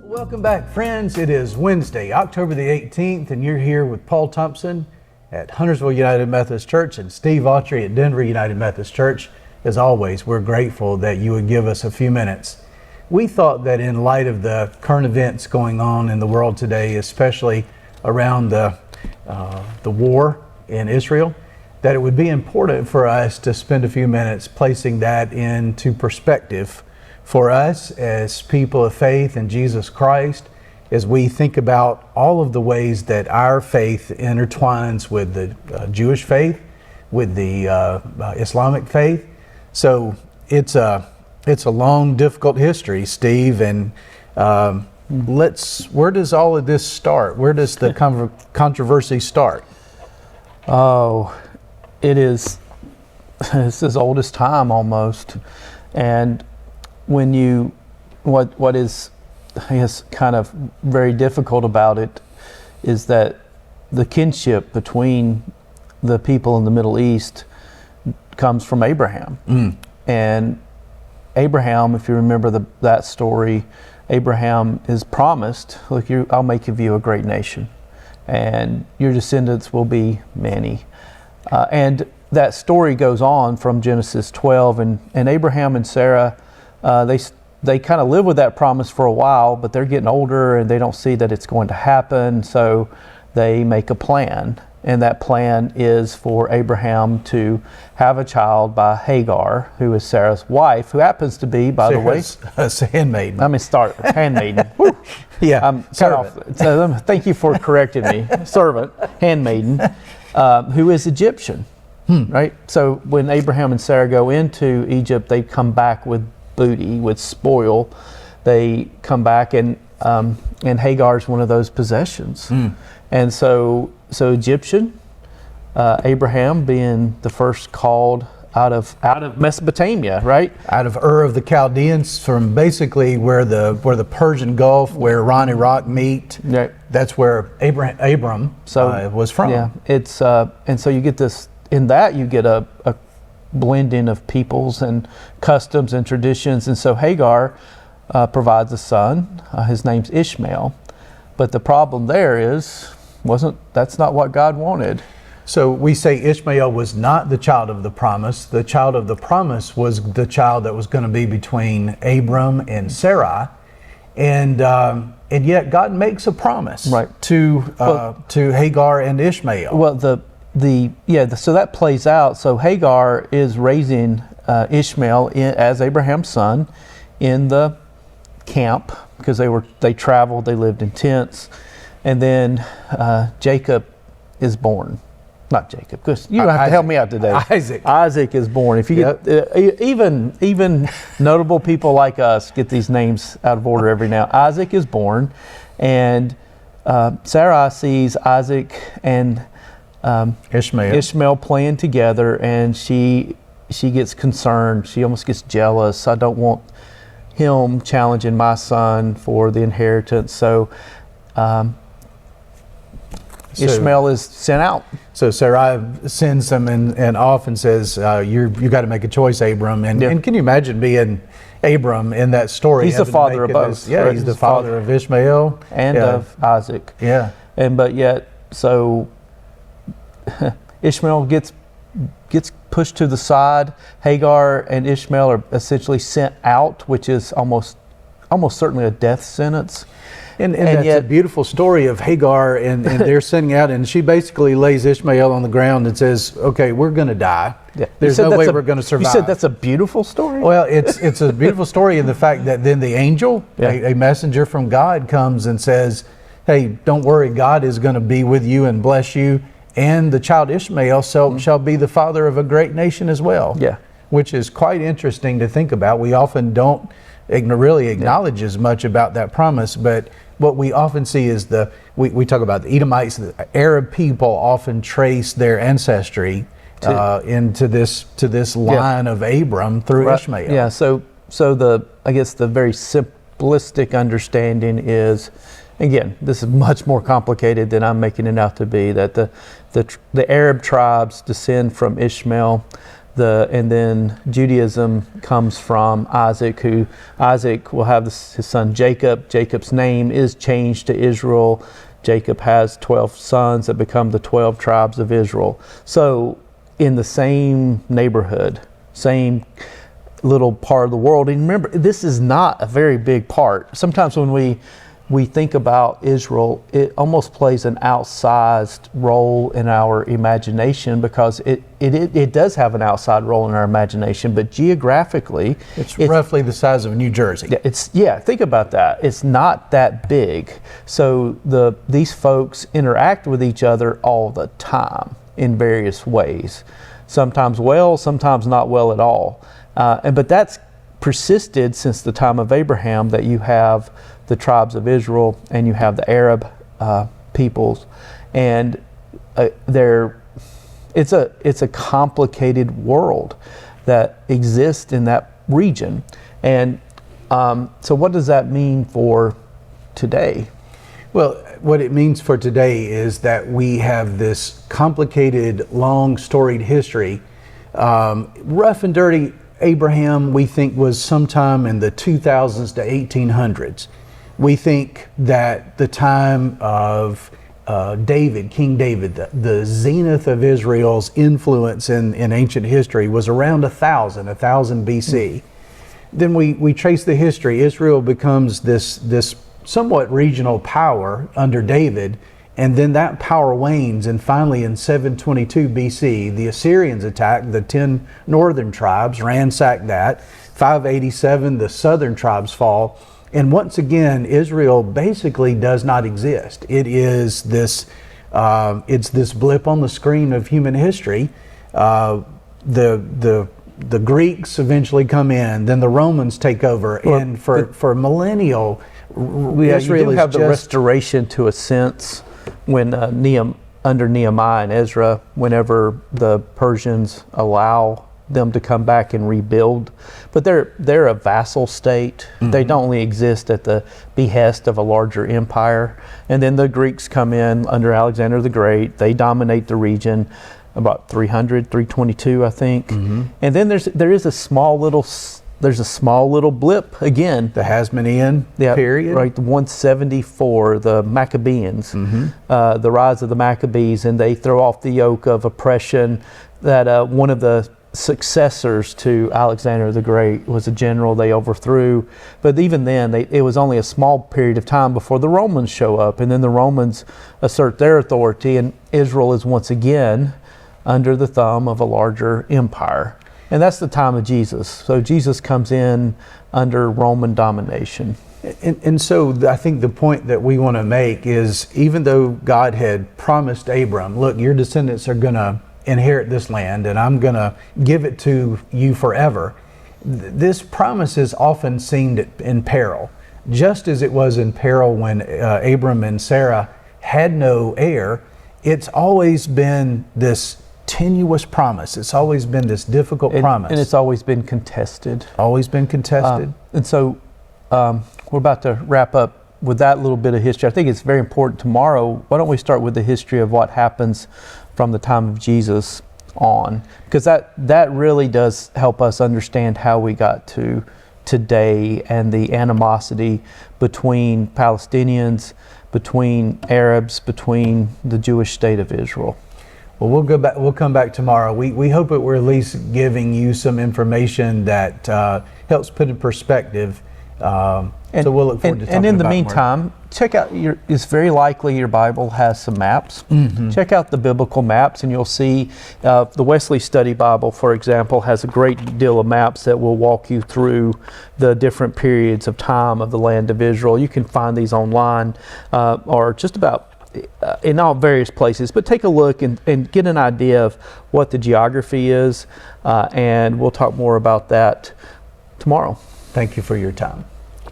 Welcome back, friends. It is Wednesday, October the 18th, and you're here with Paul Thompson at Huntersville United Methodist Church and Steve Autrey at Denver United Methodist Church. As always, we're grateful that you would give us a few minutes. We thought that in light of the current events going on in the world today, especially around the war in Israel, that it would be important for us to spend a few minutes placing that into perspective for us as people of faith in Jesus Christ, as we think about all of the ways that our faith intertwines with the Jewish faith, with the Islamic faith. So it's a long, difficult history, Steve, and where does all of this start? Where does the controversy start? Oh, it's as old as time almost. And when what is, I guess, kind of very difficult about it is that the kinship between the people in the Middle East comes from Abraham. And Abraham, if you remember that story, Abraham is promised, look, I'll make of you a great nation, and your descendants will be many. And that story goes on from Genesis 12, and Abraham and Sarah, they kind of live with that promise for a while, but they're getting older and they don't see that it's going to happen, so they make a plan. And that plan is for Abraham to have a child by Hagar, who is Sarah's wife, who happens to be, by the way, a handmaiden. Let me start. Handmaiden. Yeah, I'm cut off. So thank you for correcting me. Servant, handmaiden, who is Egyptian, right? So when Abraham and Sarah go into Egypt, they come back with booty, with spoil. They come back, and Hagar is one of those possessions. And so Egyptian, Abraham being the first called out of Mesopotamia, right? Out of Ur of the Chaldeans, from basically where the Persian Gulf, where Iran, Iraq meet. Right. That's where Abram was from. Yeah, it's and so you get this. In that you get a blending of peoples and customs and traditions, and so Hagar provides a son. His name's Ishmael, but the problem there that's not what God wanted. So we say Ishmael was not the child of the promise. The child of the promise was the child that was going to be between Abram and Sarai, and yet God makes a promise, right, to Hagar and Ishmael. Well, so that plays out. So Hagar is raising Ishmael as Abraham's son in the camp, because they traveled, they lived in tents, and then Jacob is born. Not Jacob, because you don't have to help me out today. Isaac is born. If you get even notable people like us get these names out of order every now. Isaac is born, and Sarai sees Isaac and Ishmael playing together, and she gets concerned. She almost gets jealous. I don't want him challenging my son for the inheritance. So Ishmael is sent out. So Sarai sends him and off and says, you got to make a choice, Abram. And can you imagine being Abram in that story? He's the father of both. Yeah, he's the father of Ishmael. And of Isaac. Yeah. But yet, so Ishmael gets pushed to the side. Hagar and Ishmael are essentially sent out, which is almost certainly a death sentence. And that's yet, a beautiful story of Hagar, and they're sending out, and she basically lays Ishmael on the ground and says, okay, we're going to die. Yeah. There's no way we're going to survive. You said that's a beautiful story? Well, it's a beautiful story in the fact that then the angel, a messenger from God, comes and says, hey, don't worry, God is going to be with you and bless you, and the child Ishmael shall be the father of a great nation as well. Yeah. Which is quite interesting to think about. We often don't really acknowledge as much about that promise, but what we often see is we talk about the Edomites, the Arab people often trace their ancestry into this line of Abram through Ishmael. Yeah, so I guess the very simplistic understanding is, again, this is much more complicated than I'm making it out to be, that the Arab tribes descend from Ishmael. and then Judaism comes from Isaac, who Isaac will have his son Jacob. Jacob's name is changed to Israel. Jacob has 12 sons that become the 12 tribes of Israel. So in the same neighborhood, same little part of the world. And remember, this is not a very big part. Sometimes when we think about Israel, it almost plays an outsized role in our imagination, because it does have an outside role in our imagination, but geographically it's roughly the size of New Jersey. Think about that. It's not that big. So these folks interact with each other all the time in various ways. Sometimes well, sometimes not well at all. But that's persisted since the time of Abraham, that you have the tribes of Israel and you have the Arab peoples, and it's a complicated world that exists in that region. And so what does that mean for today? Well, what it means for today is that we have this complicated, long, storied history. Rough and dirty Abraham, we think, was sometime in the 2000s to 1800s. We think that the time of David, King David, the zenith of Israel's influence in ancient history was around 1000 BC. Then we trace the history. Israel becomes this somewhat regional power under David, and then that power wanes, and finally in 722 BC, the Assyrians attack the 10 northern tribes, ransack that. 587, the southern tribes fall, and once again, Israel basically does not exist. It is it's this blip on the screen of human history. The Greeks eventually come in, then the Romans take over, and for millennial, Israel you do have is the restoration to a sense when under Nehemiah and Ezra, whenever the Persians allow them to come back and rebuild, but they're a vassal state. Mm-hmm. They don't only exist at the behest of a larger empire. And then the Greeks come in under Alexander the Great. They dominate the region about 322, I think. Mm-hmm. And then there's a small little blip again. The Hasmonean period? Right, the 174, the Maccabees, mm-hmm. The rise of the Maccabees, and they throw off the yoke of oppression that one of the successors to Alexander the Great was a general they overthrew. But even then, it was only a small period of time before the Romans show up, and then the Romans assert their authority, and Israel is once again under the thumb of a larger empire. And that's the time of Jesus. So Jesus comes in under Roman domination. And so I think the point that we want to make is, even though God had promised Abram, look, your descendants are going to inherit this land and I'm going to give it to you forever, this promise is often seen in peril. Just as it was in peril when Abram and Sarah had no heir, it's always been this tenuous promise. It's always been this difficult promise. And it's always been contested. Always been contested. And so we're about to wrap up with that little bit of history. I think it's very important tomorrow. Why don't we start with the history of what happens from the time of Jesus on? Because that really does help us understand how we got to today, and the animosity between Palestinians, between Arabs, between the Jewish state of Israel. Well, we'll go back. We'll come back tomorrow. We hope that we're at least giving you some information that helps put in perspective. So we'll look forward to talking about it. And in the meantime, check out it's very likely your Bible has some maps. Mm-hmm. Check out the biblical maps, and you'll see the Wesley Study Bible, for example, has a great deal of maps that will walk you through the different periods of time of the land of Israel. You can find these online or just about in all various places, but take a look and get an idea of what the geography is, and we'll talk more about that tomorrow. Thank you for your time.